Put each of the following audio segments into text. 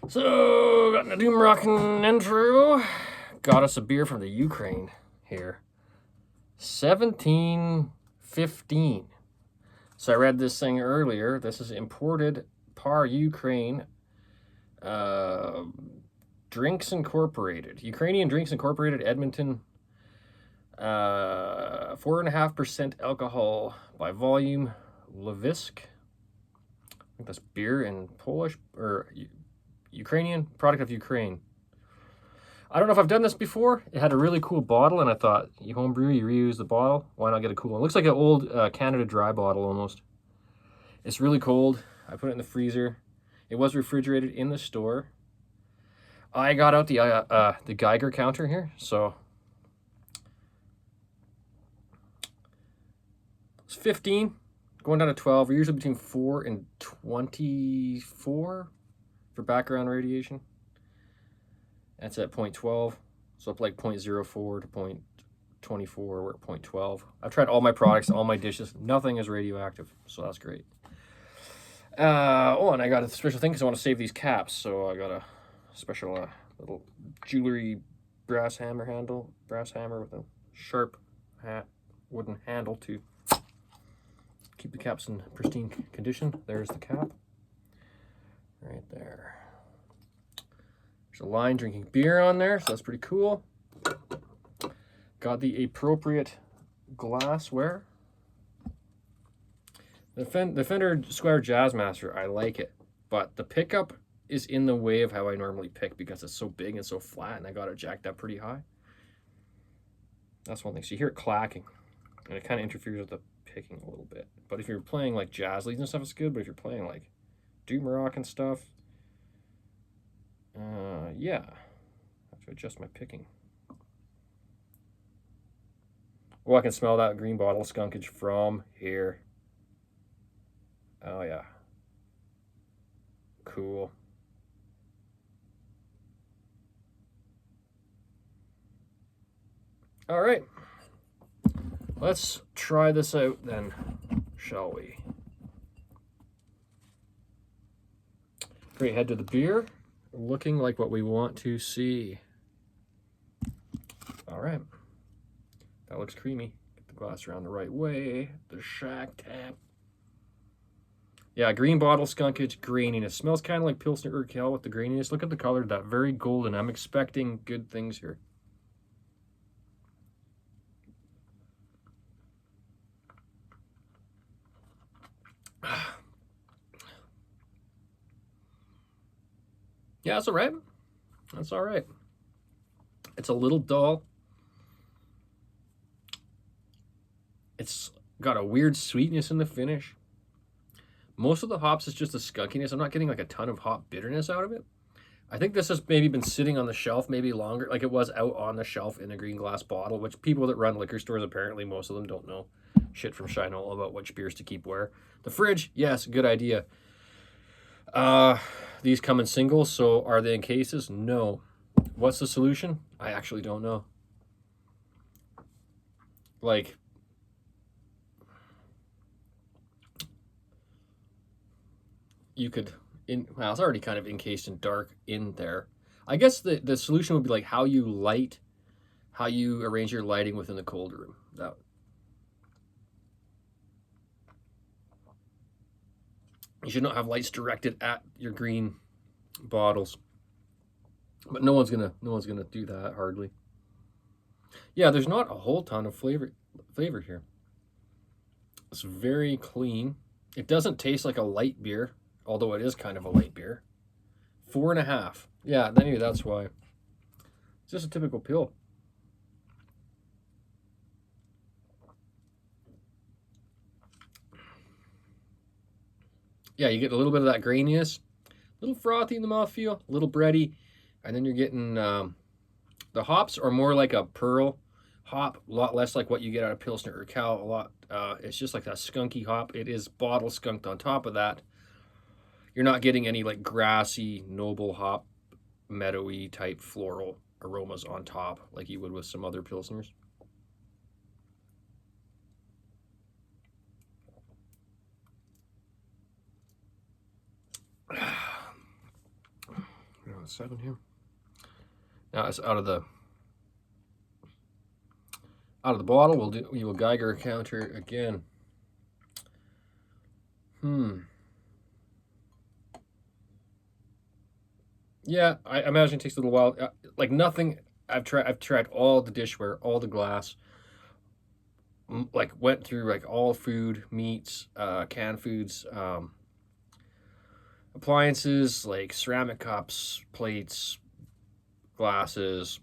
So, got a doom rockin' intro. Got us a beer from the Ukraine here. 1715. So I read this thing earlier. This is imported par Ukraine. Drinks Incorporated. Ukrainian Drinks Incorporated, Edmonton. 4.5% alcohol by volume. Lvivske. I think that's beer in Polish or Ukrainian, product of Ukraine. I don't know if I've done this before. It had a really cool bottle, and I thought, you homebrew, you reuse the bottle. Why not get a cool one? It looks like an old Canada Dry bottle almost. It's really cold. I put it in the freezer. It was refrigerated in the store. I got out the Geiger counter here, so it's 15, going down to 12. We're usually between 4 and 24 for background radiation. That's at 0.12, so up like 0.04 to 0.24, we're at 0.12. I've tried all my products, all my dishes, nothing is radioactive, so that's great. Oh, and I got a special thing because I want to save these caps, so I got a special little jewelry brass hammer with a sharp wooden handle to keep the caps in pristine condition. There's the cap. Right there. There's a line drinking beer on there, so that's pretty cool. Got the appropriate glassware. The Fender Squire Jazzmaster, I like it, but the pickup is in the way of how I normally pick because it's so big and so flat, and I got it jacked up pretty high. That's one thing. So you hear it clacking, and it kind of interferes with the picking a little bit. But if you're playing like jazz leads and stuff, it's good. But if you're playing like doom rock and stuff, yeah, I have to adjust my picking. Oh, I can smell that green bottle skunkage from here. Oh yeah, cool. All right, let's try this out then, shall we? Great, head to the beer, looking like what we want to see. All right, that looks creamy. Get the glass around the right way, the shack tap. Yeah, green bottle skunkage, graininess. Smells kind of like Pilsner Urquell with the graininess. Look at the color, that very golden. I'm expecting good things here. Yeah, that's all right. That's all right. It's a little dull. It's got a weird sweetness in the finish. Most of the hops is just a skunkiness. I'm not getting like a ton of hop bitterness out of it. I think this has maybe been sitting on the shelf maybe longer, like it was out on the shelf in a green glass bottle, which people that run liquor stores, apparently most of them don't know shit from Shinola about which beers to keep where. The fridge, yes, good idea. These come in singles, so are they in cases? No. What's the solution? I actually don't know. Like, you could, well, it's already kind of encased in dark in there. I guess the solution would be like how you arrange your lighting within the cold room. You should not have lights directed at your green bottles. But no one's gonna do that hardly. Yeah, there's not a whole ton of flavor here. It's very clean. It doesn't taste like a light beer, although it is kind of a light beer. 4.5. Yeah, maybe that's why. It's just a typical pill. yeah, you get a little bit of that graininess, a little frothy in the mouthfeel, a little bready, and then you're getting the hops are more like a pearl hop, a lot less like what you get out of Pilsner or Cal. A lot, it's just like that skunky hop. It is bottle skunked on top of that. You're not getting any like grassy, noble hop, meadowy type floral aromas on top like you would with some other Pilsners. Seven here. Now it's out of the bottle. We will Geiger counter again. Yeah, I imagine it takes a little while. Like nothing. I've tried all the dishware, all the glass. Like went through like all food, meats, canned foods, appliances like ceramic cups, plates, glasses.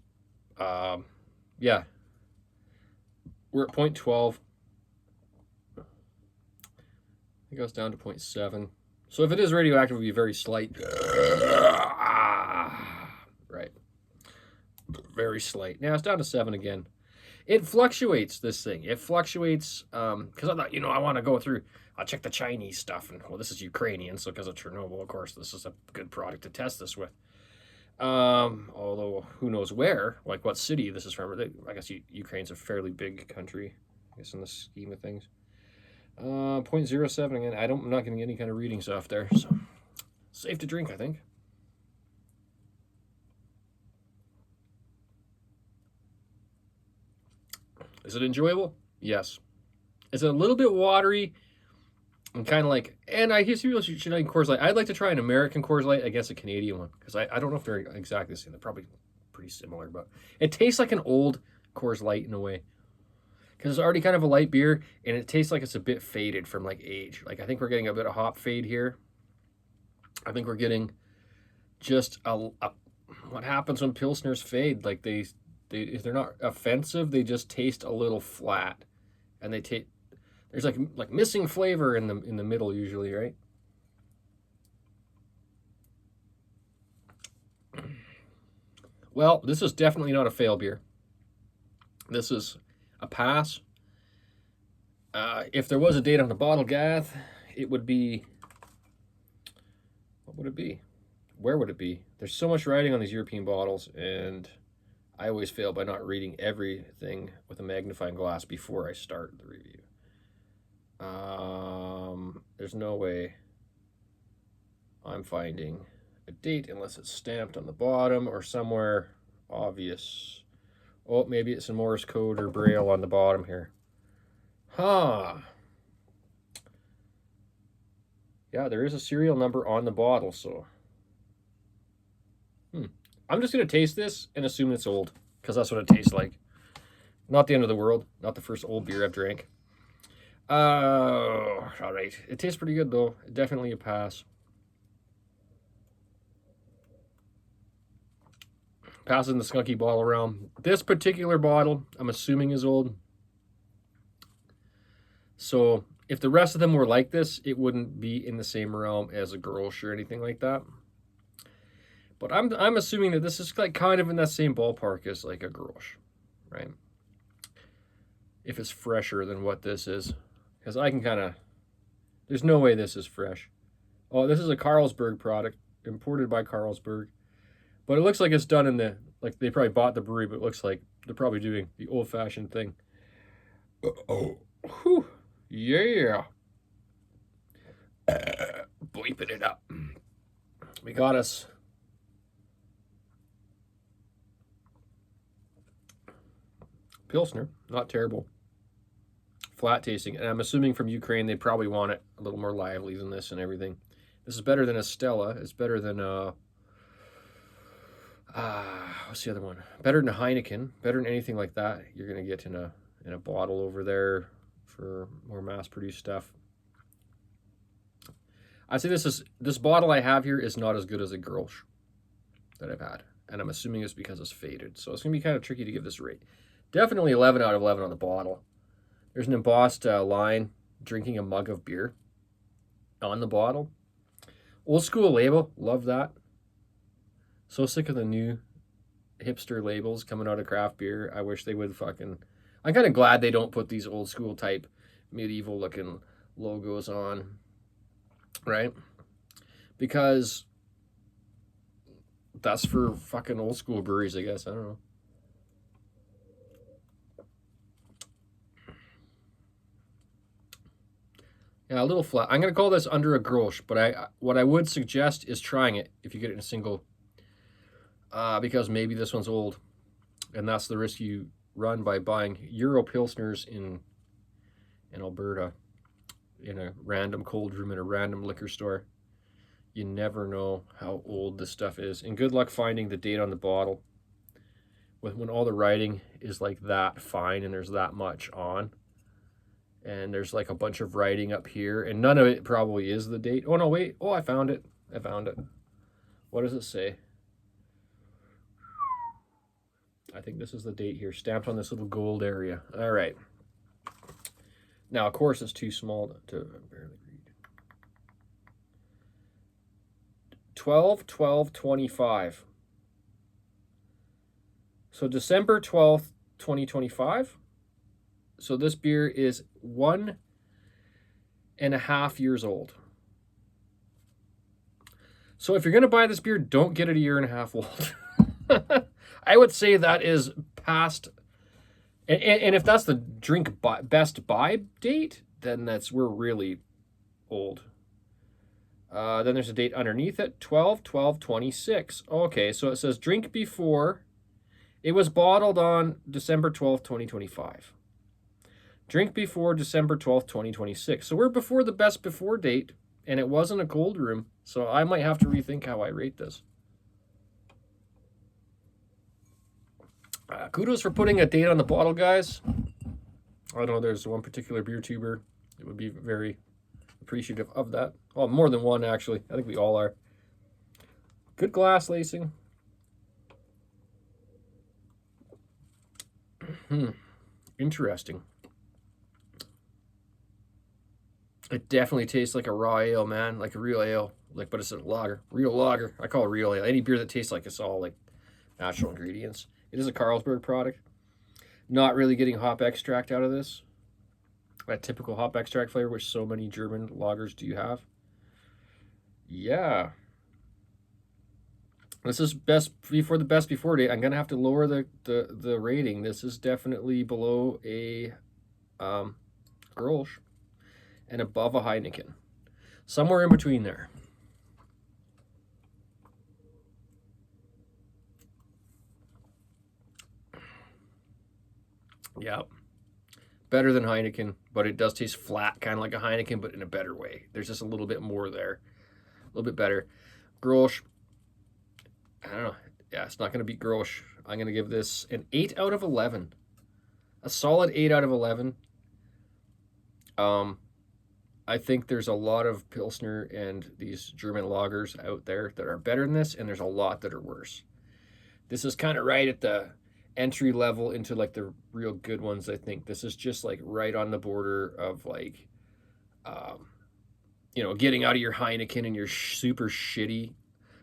Yeah, we're at 0.12. I think I was down to 0.7. So if it is radioactive, it would be very slight. Right. Very slight. Now it's down to 7 again. It fluctuates, this thing. It fluctuates, because I thought, I want to go through, I'll check the Chinese stuff. And, well, this is Ukrainian, so because of Chernobyl, of course, this is a good product to test this with. Although, who knows where, like what city this is from. I guess Ukraine's a fairly big country, I guess, in the scheme of things. 0.07 again. I'm not getting any kind of readings off there, so safe to drink, I think. Is it enjoyable? Yes. It's a little bit watery and kind of like, and I guess people should like Coors Light. I'd like to try an American Coors Light against a Canadian one because I don't know if they're exactly the same. They're probably pretty similar, but it tastes like an old Coors Light in a way because it's already kind of a light beer and it tastes like it's a bit faded from like age. Like I think we're getting a bit of hop fade here. I think we're getting just a what happens when Pilsners fade. Like if they're not offensive, they just taste a little flat, and there's like missing flavor in the middle usually, right? Well, this is definitely not a fail beer. This is a pass. If there was a date on the bottle, Gath, it would be. What would it be? Where would it be? There's so much writing on these European bottles, and I always fail by not reading everything with a magnifying glass before I start the review. There's no way I'm finding a date unless it's stamped on the bottom or somewhere obvious. Oh, maybe it's in Morse code or Braille on the bottom here. Huh. Yeah, there is a serial number on the bottle, so. I'm just going to taste this and assume it's old, because that's what it tastes like. Not the end of the world. Not the first old beer I've drank. All right. It tastes pretty good, though. Definitely a pass. Passing the skunky bottle around. This particular bottle, I'm assuming, is old. So if the rest of them were like this, it wouldn't be in the same realm as a Grolsch or anything like that. But I'm assuming that this is like kind of in that same ballpark as like a Grolsch, right? If it's fresher than what this is. Because I can kind of, there's no way this is fresh. Oh, this is a Carlsberg product, imported by Carlsberg. But it looks like it's done in the, like they probably bought the brewery, but it looks like they're probably doing the old-fashioned thing. Oh, whew, yeah. Bleeping it up. We got us. Pilsner, not terrible. Flat tasting, and I'm assuming from Ukraine they probably want it a little more lively than this and everything. This is better than a Stella. It's better than what's the other one? Better than a Heineken. Better than anything like that you're gonna get in a bottle over there for more mass-produced stuff. I'd say this bottle I have here is not as good as a Grolsch that I've had, and I'm assuming it's because it's faded. So it's gonna be kind of tricky to give this rate. Definitely 11 out of 11 on the bottle. There's an embossed line, drinking a mug of beer on the bottle. Old school label, love that. So sick of the new hipster labels coming out of craft beer. I wish they would fucking... I'm kind of glad they don't put these old school type medieval looking logos on, right? Because that's for fucking old school breweries, I guess. I don't know. Yeah, a little flat. I'm going to call this under a grosh, but what I would suggest is trying it if you get it in a single, because maybe this one's old, and that's the risk you run by buying Euro Pilsners in Alberta in a random cold room in a random liquor store. You never know how old this stuff is, and good luck finding the date on the bottle when all the writing is like that fine and there's that much on. And there's like a bunch of writing up here, and none of it probably is the date. Oh, no, wait. Oh, I found it. I found it. What does it say? I think this is the date here, stamped on this little gold area. All right. Now, of course, it's too small to barely read. 12/12/25. So December 12th, 2025. So this beer is 1.5 years old. So if you're going to buy this beer, don't get it a 1.5 years old. I would say that is past. And if that's the best buy date, then we're really old. Then there's a date underneath it, 12/12/26. Okay, so it says drink before. It was bottled on December 12th, 2025. Drink before December 12th, 2026. So we're before the best before date, and it wasn't a cold room, so I might have to rethink how I rate this. Kudos for putting a date on the bottle, guys. I know there's one particular beer tuber that would be very appreciative of that. Well, more than one, actually. I think we all are. Good glass lacing. Interesting. It definitely tastes like a raw ale, man. Like a real ale. But it's a lager. Real lager. I call it real ale. Any beer that tastes like it's all like natural ingredients. It is a Carlsberg product. Not really getting hop extract out of this. That typical hop extract flavor, which so many German lagers do have. Yeah. This is best before the best before date. I'm going to have to lower the rating. This is definitely below a Grolsch and above a Heineken. Somewhere in between there. Yeah. Better than Heineken, but it does taste flat, kind of like a Heineken, but in a better way. There's just a little bit more there. A little bit better. Grolsch, I don't know. Yeah, it's not going to beat Grolsch. I'm going to give this an 8 out of 11. A solid 8 out of 11. I think there's a lot of Pilsner and these German lagers out there that are better than this, and there's a lot that are worse. This is kind of right at the entry level into like the real good ones. I think this is just like right on the border of like, getting out of your Heineken and your super shitty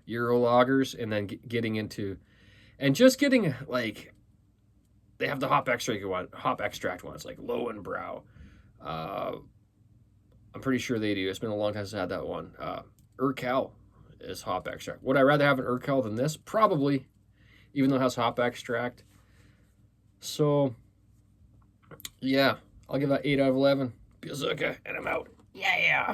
Euro lagers, and then getting into, and just getting like, they have the hop extract ones like Lowenbrau. I'm pretty sure they do. It's been a long time since I had that one. Urquell is hop extract. Would I rather have an Urquell than this? Probably, even though it has hop extract. So, yeah, I'll give that 8 out of 11. Beerzerker, and I'm out. Yeah.